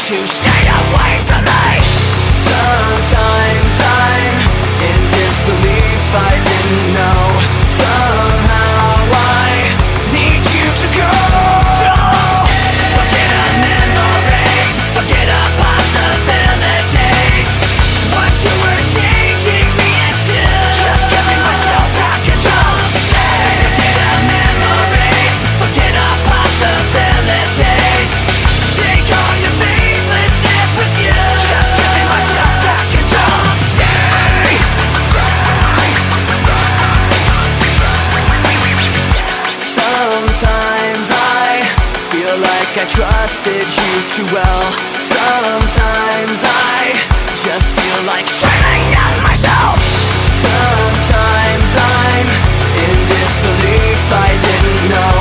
to stay away from me. Sometimes I'm in disbelief, I didn't know. Somehow I need you to go. Don't stay. Forget our memories, forget our possibilities. What you were changing me into, just giving myself back and don't stay. Forget our memories, forget our possibilities. Take all your faithlessness with you, just giving myself back and don't stay. Sometimes I feel like I trusted you too well. Sometimes I just feel like screaming at myself. Sometimes I'm in disbelief, I didn't know.